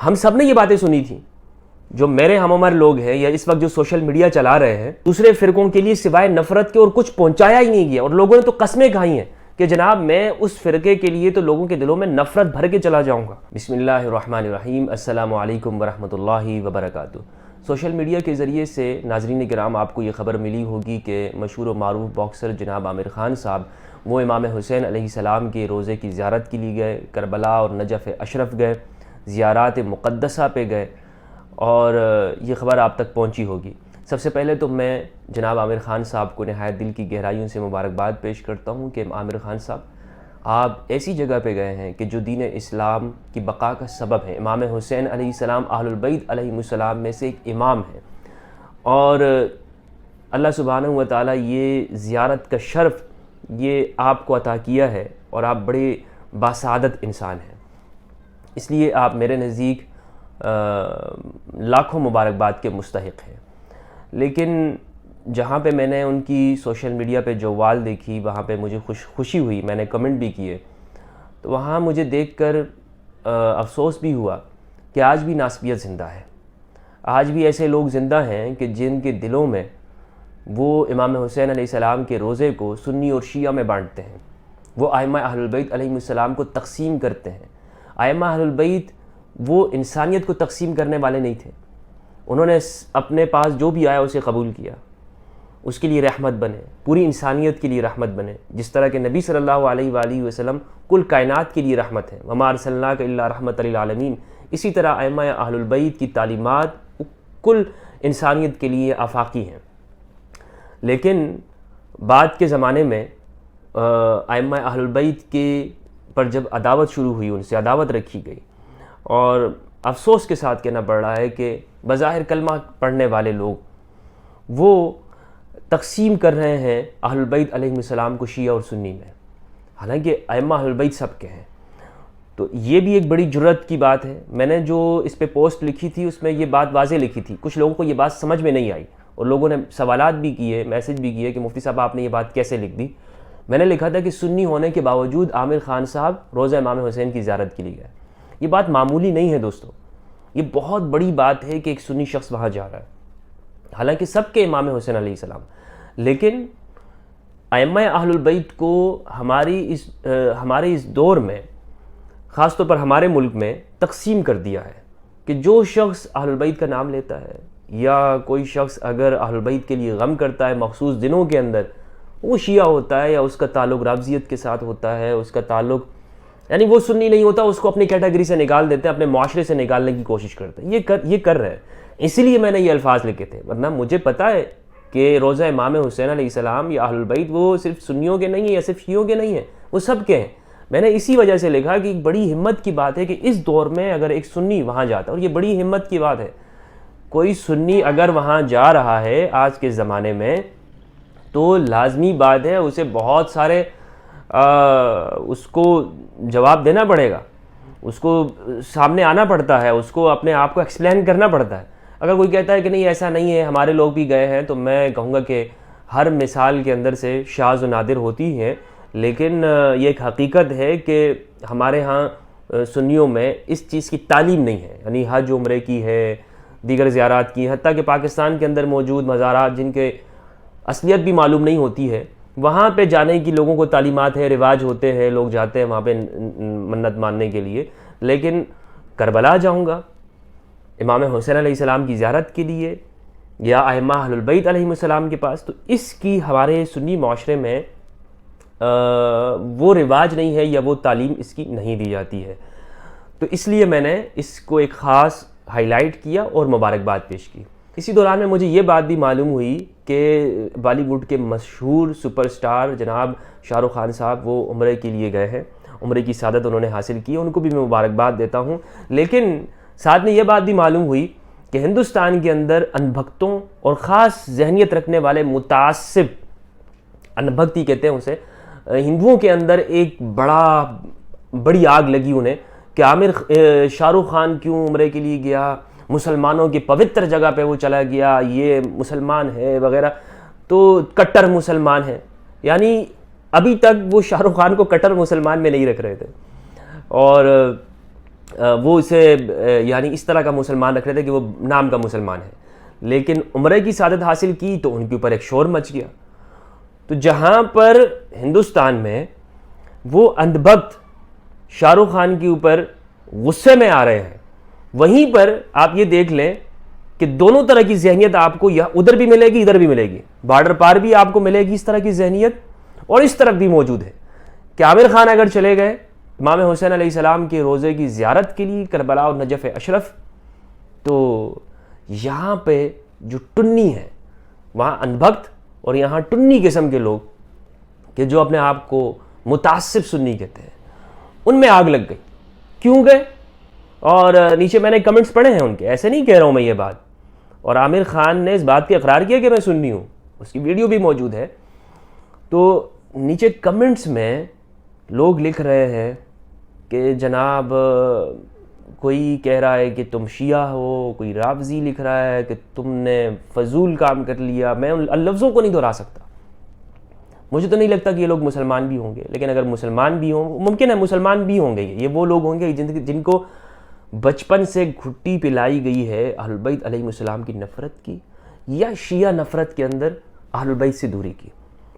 ہم سب نے یہ باتیں سنی تھیں. جو میرے ہم عمر لوگ ہیں یا اس وقت جو سوشل میڈیا چلا رہے ہیں, دوسرے فرقوں کے لیے سوائے نفرت کے اور کچھ پہنچایا ہی نہیں گیا, اور لوگوں نے تو قسمیں کھائی ہیں کہ جناب میں اس فرقے کے لیے تو لوگوں کے دلوں میں نفرت بھر کے چلا جاؤں گا. بسم اللہ الرحمن الرحیم. السلام علیکم ورحمۃ اللہ وبرکاتہ. سوشل میڈیا کے ذریعے سے ناظرین کرام آپ کو یہ خبر ملی ہوگی کہ مشہور و معروف باکسر جناب عامر خان صاحب وہ امام حسین علیہ السلام کے روضے کی زیارت کے لیے گئے, کربلا اور نجف اشرف گئے, زیارات مقدسہ پہ گئے, اور یہ خبر آپ تک پہنچی ہوگی. سب سے پہلے تو میں جناب عامر خان صاحب کو نہایت دل کی گہرائیوں سے مبارکباد پیش کرتا ہوں کہ عامر خان صاحب آپ ایسی جگہ پہ گئے ہیں کہ جو دین اسلام کی بقا کا سبب ہے. امام حسین علیہ السلام اہل البیت علیہ السلام میں سے ایک امام ہے, اور اللہ سبحانہ و تعالیٰ یہ زیارت کا شرف یہ آپ کو عطا کیا ہے, اور آپ بڑے باسعادت انسان ہیں. اس لیے آپ میرے نزدیک لاکھوں مبارکباد کے مستحق ہیں. لیکن جہاں پہ میں نے ان کی سوشل میڈیا پہ جو وال دیکھی وہاں پہ مجھے خوشی ہوئی, میں نے کمنٹ بھی کیے, تو وہاں مجھے دیکھ کر افسوس بھی ہوا کہ آج بھی ناسبیت زندہ ہے. آج بھی ایسے لوگ زندہ ہیں کہ جن کے دلوں میں وہ امام حسین علیہ السلام کے روزے کو سنی اور شیعہ میں بانٹتے ہیں. وہ ائمہ اہل البیت علیہ السلام کو تقسیم کرتے ہیں. ائمہ اہل البیت وہ انسانیت کو تقسیم کرنے والے نہیں تھے. انہوں نے اپنے پاس جو بھی آیا اسے قبول کیا, اس کے لیے رحمت بنے, پوری انسانیت کے لیے رحمت بنے. جس طرح کہ نبی صلی اللہ علیہ وآلہ وسلم کل کائنات کے لیے رحمت ہے, وما ارسلناک الا رحمۃ للعالمین. اسی طرح ائمہ اہل البیت کی تعلیمات کل انسانیت کے لیے آفاقی ہیں. لیکن بعد کے زمانے میں ائمہ اہل البیت کے پر جب عداوت شروع ہوئی, ان سے عداوت رکھی گئی, اور افسوس کے ساتھ کہنا پڑ رہا ہے کہ بظاہر کلمہ پڑھنے والے لوگ وہ تقسیم کر رہے ہیں اہل البیت علیہ السلام کو شیعہ اور سنی میں, حالانکہ ائمہ اہل البیت سب کے ہیں. تو یہ بھی ایک بڑی جرأت کی بات ہے. میں نے جو اس پہ پوسٹ لکھی تھی اس میں یہ بات واضح لکھی تھی. کچھ لوگوں کو یہ بات سمجھ میں نہیں آئی, اور لوگوں نے سوالات بھی کیے, میسج بھی کیے کہ مفتی صاحب آپ نے یہ بات کیسے لکھ دی. میں نے لکھا تھا کہ سنی ہونے کے باوجود عامر خان صاحب روضہ امام حسین کی زیارت کے لیے گئے. یہ بات معمولی نہیں ہے دوستو, یہ بہت بڑی بات ہے کہ ایک سنی شخص وہاں جا رہا ہے, حالانکہ سب کے امام حسین علیہ السلام. لیکن ائمہ اہل البیت کو ہمارے اس دور میں, خاص طور پر ہمارے ملک میں تقسیم کر دیا ہے کہ جو شخص اہل البیت کا نام لیتا ہے, یا کوئی شخص اگر اہل البیت کے لیے غم کرتا ہے مخصوص دنوں کے اندر, وہ شیعہ ہوتا ہے, یا اس کا تعلق رافضیت کے ساتھ ہوتا ہے, اس کا تعلق یعنی وہ سنی نہیں ہوتا, اس کو اپنی کیٹیگری سے نکال دیتے ہیں, اپنے معاشرے سے نکالنے کی کوشش کرتے ہیں. یہ کر رہے ہیں. اسی لیے میں نے یہ الفاظ لکھے تھے, ورنہ مجھے پتہ ہے کہ روضہ امام حسین علیہ السلام یا اہل البیت وہ صرف سنیوں کے نہیں ہیں یا صرف شیعوں کے نہیں ہیں, وہ سب کے ہیں. میں نے اسی وجہ سے لکھا کہ ایک بڑی ہمت کی بات ہے کہ اس دور میں اگر ایک سنی وہاں جاتا ہے, اور یہ بڑی ہمت کی بات ہے, کوئی سنی اگر وہاں جا رہا ہے آج کے زمانے میں, تو لازمی بات ہے اسے بہت سارے اس کو جواب دینا پڑے گا, اس کو سامنے آنا پڑتا ہے, اس کو اپنے آپ کو ایکسپلین کرنا پڑتا ہے. اگر کوئی کہتا ہے کہ نہیں ایسا نہیں ہے, ہمارے لوگ بھی گئے ہیں, تو میں کہوں گا کہ ہر مثال کے اندر سے شاذ و نادر ہوتی ہیں. لیکن یہ ایک حقیقت ہے کہ ہمارے ہاں سنیوں میں اس چیز کی تعلیم نہیں ہے, یعنی حج عمرے کی ہے, دیگر زیارات کی, حتیٰ کہ پاکستان کے اندر موجود مزارات جن کے اصلیت بھی معلوم نہیں ہوتی ہے, وہاں پہ جانے کی لوگوں کو تعلیمات ہے, رواج ہوتے ہیں, لوگ جاتے ہیں وہاں پہ منت ماننے کے لیے. لیکن کربلا جاؤں گا امام حسین علیہ السلام کی زیارت کے لیے, یا ائمہ اہل البیت علیہ السلام کے پاس, تو اس کی ہمارے سنی معاشرے میں وہ رواج نہیں ہے, یا وہ تعلیم اس کی نہیں دی جاتی ہے. تو اس لیے میں نے اس کو ایک خاص ہائی لائٹ کیا اور مبارکباد پیش کی. اسی دوران میں مجھے یہ بات بھی معلوم ہوئی کہ بالی ووڈ کے مشہور سپر سٹار جناب شاہ رخ خان صاحب وہ عمرے کے لیے گئے ہیں, عمرے کی سعادت انہوں نے حاصل کی, ان کو بھی میں مبارکباد دیتا ہوں. لیکن ساتھ میں یہ بات بھی معلوم ہوئی کہ ہندوستان کے اندر ان بھکتوں اور خاص ذہنیت رکھنے والے متعصب, ان بھکتی کہتے ہیں اسے, ہندوؤں کے اندر ایک بڑی آگ لگی انہیں کہ عامر شاہ رخ خان کیوں عمرے کے لیے گیا, مسلمانوں کی پوتر جگہ پہ وہ چلا گیا, یہ مسلمان ہے وغیرہ, تو کٹر مسلمان ہے. یعنی ابھی تک وہ شاہ رخ خان کو کٹر مسلمان میں نہیں رکھ رہے تھے. اور وہ اسے یعنی اس طرح کا مسلمان رکھ رہے تھے کہ وہ نام کا مسلمان ہے، لیکن عمرے کی سعادت حاصل کی تو ان کے اوپر ایک شور مچ گیا۔ تو جہاں پر ہندوستان میں وہ اندھ بھکت شاہ رخ خان کے اوپر غصے میں آ رہے ہیں، وہیں پر آپ یہ دیکھ لیں کہ دونوں طرح کی ذہنیت آپ کو ادھر بھی ملے گی، ادھر بھی ملے گی، بارڈر پار بھی آپ کو ملے گی اس طرح کی ذہنیت، اور اس طرف بھی موجود ہے کہ عامر خان اگر چلے گئے امام حسین علیہ السلام کے روضے کی زیارت کے لیے کربلا اور نجف اشرف، تو یہاں پہ جو ٹنی ہے وہاں اندھ بھکت اور یہاں ٹنی قسم کے لوگ کہ جو اپنے آپ کو متعصب سنی کہتے ہیں، ان میں آگ لگ گئی۔ کیوں گئے؟ اور نیچے میں نے کمنٹس پڑھے ہیں ان کے، ایسے نہیں کہہ رہا ہوں میں یہ بات، اور عامر خان نے اس بات کا اقرار کیا کہ میں سنی ہوں، اس کی ویڈیو بھی موجود ہے۔ تو نیچے کمنٹس میں لوگ لکھ رہے ہیں کہ جناب کوئی کہہ رہا ہے کہ تم شیعہ ہو، کوئی رافضی لکھ رہا ہے کہ تم نے فضول کام کر لیا۔ میں ان لفظوں کو نہیں دہرا سکتا، مجھے تو نہیں لگتا کہ یہ لوگ مسلمان بھی ہوں گے، لیکن اگر مسلمان بھی ہوں، ممکن ہے مسلمان بھی ہوں گے، یہ وہ لوگ ہوں گے جن کو بچپن سے گھٹی پلائی گئی ہے اہل البیت علیہ السلام کی نفرت کی، یا شیعہ نفرت کے اندر اہل البیت سے دوری کی۔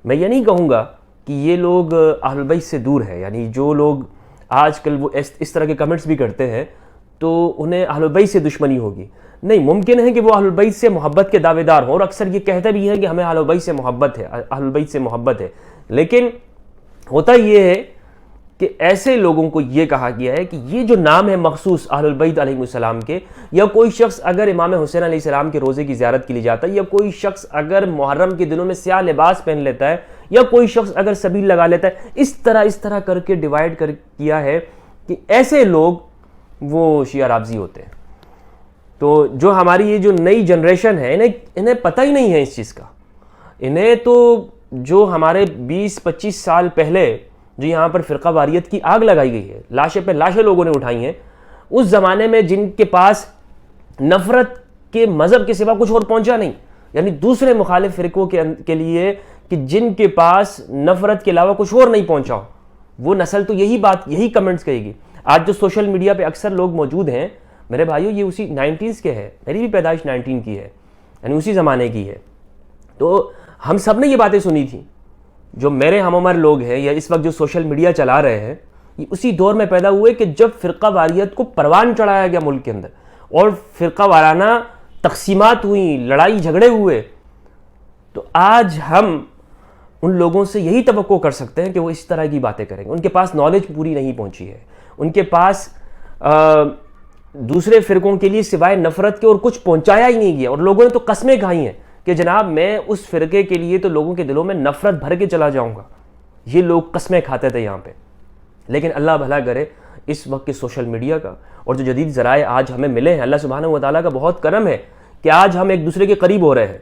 میں یہ نہیں کہوں گا کہ یہ لوگ اہل البیت سے دور ہیں، یعنی جو لوگ آج کل وہ اس طرح کے کمنٹس بھی کرتے ہیں تو انہیں اہل البیت سے دشمنی ہوگی، نہیں، ممکن ہے کہ وہ اہل البیت سے محبت کے دعوے دار ہوں، اور اکثر یہ کہتے بھی ہیں کہ ہمیں اہل البیت سے محبت ہے، اہل البیت سے محبت ہے، لیکن ہوتا یہ ہے کہ ایسے لوگوں کو یہ کہا گیا ہے کہ یہ جو نام ہے مخصوص اہل البیت علیہ السلام کے، یا کوئی شخص اگر امام حسین علیہ السلام کے روزے کی زیارت کے لیے جاتا ہے، یا کوئی شخص اگر محرم کے دنوں میں سیاہ لباس پہن لیتا ہے، یا کوئی شخص اگر سبیل لگا لیتا ہے، اس طرح کر کے ڈیوائیڈ کیا ہے کہ ایسے لوگ وہ شیعہ رافضی ہوتے ہیں۔ تو جو ہماری یہ جو نئی جنریشن ہے، انہیں پتہ ہی نہیں ہے اس چیز کا، انہیں تو جو ہمارے 20-25 سال پہلے جو یہاں پر فرقہ واریت کی آگ لگائی گئی ہے، لاشیں پہ لاشیں لوگوں نے اٹھائی ہیں، اس زمانے میں جن کے پاس نفرت کے مذہب کے سوا کچھ اور پہنچا نہیں، یعنی دوسرے مخالف فرقوں کے لیے کہ جن کے پاس نفرت کے علاوہ کچھ اور نہیں پہنچا، وہ نسل تو یہی کمنٹس کہے گی۔ آج جو سوشل میڈیا پہ اکثر لوگ موجود ہیں میرے بھائیوں، یہ اسی 90s کے ہے، میری بھی پیدائش 19 کی ہے، یعنی اسی زمانے کی ہے۔ تو ہم سب نے یہ باتیں سنی تھیں، جو میرے ہم عمر لوگ ہیں یا اس وقت جو سوشل میڈیا چلا رہے ہیں، یہ اسی دور میں پیدا ہوئے کہ جب فرقہ واریت کو پروان چڑھایا گیا ملک کے اندر، اور فرقہ وارانہ تقسیمات ہوئیں، لڑائی جھگڑے ہوئے۔ تو آج ہم ان لوگوں سے یہی توقع کر سکتے ہیں کہ وہ اس طرح کی باتیں کریں گے۔ ان کے پاس نالج پوری نہیں پہنچی ہے، ان کے پاس دوسرے فرقوں کے لیے سوائے نفرت کے اور کچھ پہنچایا ہی نہیں گیا، اور لوگوں نے تو قسمیں کھائی ہیں کہ جناب میں اس فرقے کے لیے تو لوگوں کے دلوں میں نفرت بھر کے چلا جاؤں گا۔ یہ لوگ قسمیں کھاتے تھے یہاں پہ، لیکن اللہ بھلا کرے اس وقت کے سوشل میڈیا کا اور جو جدید ذرائع آج ہمیں ملے ہیں، اللہ سبحانہ و تعالیٰ کا بہت کرم ہے کہ آج ہم ایک دوسرے کے قریب ہو رہے ہیں۔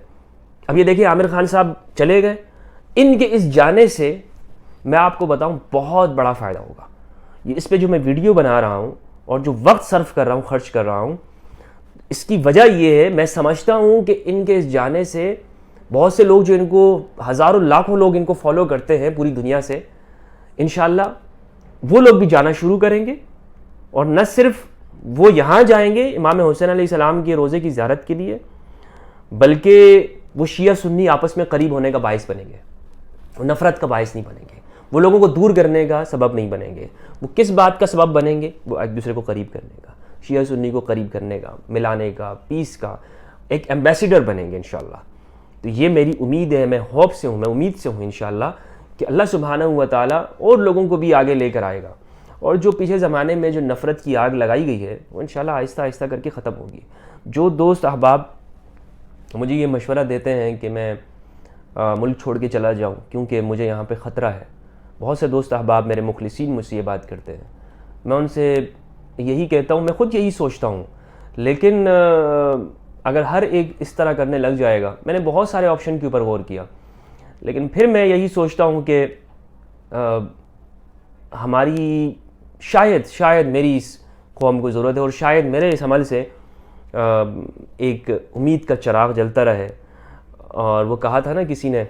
اب یہ دیکھیں عامر خان صاحب چلے گئے، ان کے اس جانے سے میں آپ کو بتاؤں بہت بڑا فائدہ ہوگا۔ یہ اس پہ جو میں ویڈیو بنا رہا ہوں اور جو وقت صرف کر رہا ہوں، خرچ کر رہا ہوں، اس کی وجہ یہ ہے، میں سمجھتا ہوں کہ ان کے اس جانے سے بہت سے لوگ جو ان کو ہزاروں لاکھوں لوگ ان کو فالو کرتے ہیں پوری دنیا سے، انشاءاللہ وہ لوگ بھی جانا شروع کریں گے، اور نہ صرف وہ یہاں جائیں گے امام حسین علیہ السلام کے روزے کی زیارت کے لیے، بلکہ وہ شیعہ سنی آپس میں قریب ہونے کا باعث بنیں گے، وہ نفرت کا باعث نہیں بنیں گے، وہ لوگوں کو دور کرنے کا سبب نہیں بنیں گے۔ وہ کس بات کا سبب بنیں گے؟ وہ ایک دوسرے کو قریب کرنے کا، شیعہ سنی کو قریب کرنے کا، ملانے کا، پیس کا ایک ایمبیسیڈر بنیں گے انشاءاللہ۔ تو یہ میری امید ہے، میں ہوپ سے ہوں، میں امید سے ہوں انشاءاللہ کہ اللہ سبحانہ و تعالیٰ اور لوگوں کو بھی آگے لے کر آئے گا، اور جو پیچھے زمانے میں جو نفرت کی آگ لگائی گئی ہے وہ انشاءاللہ آہستہ آہستہ کر کے ختم ہوگی۔ جو دوست احباب مجھے یہ مشورہ دیتے ہیں کہ میں ملک چھوڑ کے چلا جاؤں کیونکہ مجھے یہاں پہ خطرہ ہے، بہت سے دوست احباب میرے مخلصین مجھ سے یہ بات کرتے ہیں، میں ان سے یہی کہتا ہوں، میں خود یہی سوچتا ہوں، لیکن اگر ہر ایک اس طرح کرنے لگ جائے گا، میں نے بہت سارے آپشن کے اوپر غور کیا، لیکن پھر میں یہی سوچتا ہوں کہ ہماری شاید میری اس قوم کو ضرورت ہے، اور شاید میرے اس عمل سے ایک امید کا چراغ جلتا رہے۔ اور وہ کہا تھا نا کسی نے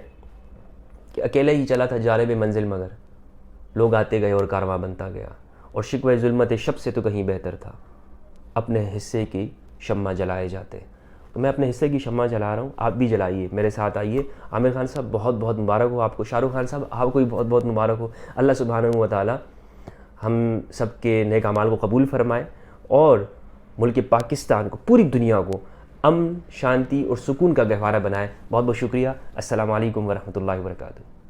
کہ اکیلے ہی چلا تھا جانب منزل، مگر لوگ آتے گئے اور کارواں بنتا گیا، اور شکوہ ظلمت شب سے تو کہیں بہتر تھا اپنے حصے کی شمع جلائے جاتے۔ تو میں اپنے حصے کی شمع جلا رہا ہوں، آپ بھی جلائیے، میرے ساتھ آئیے۔ عامر خان صاحب بہت بہت مبارک ہو آپ کو، شاہ رخ خان صاحب آپ کو بھی بہت بہت مبارک ہو۔ اللہ سبحانہ و تعالی ہم سب کے نیک اعمال کو قبول فرمائے اور ملک پاکستان کو، پوری دنیا کو امن، شانتی اور سکون کا گہوارہ بنائے۔ بہت بہت شکریہ۔ السلام علیکم ورحمۃ اللہ وبرکاتہ۔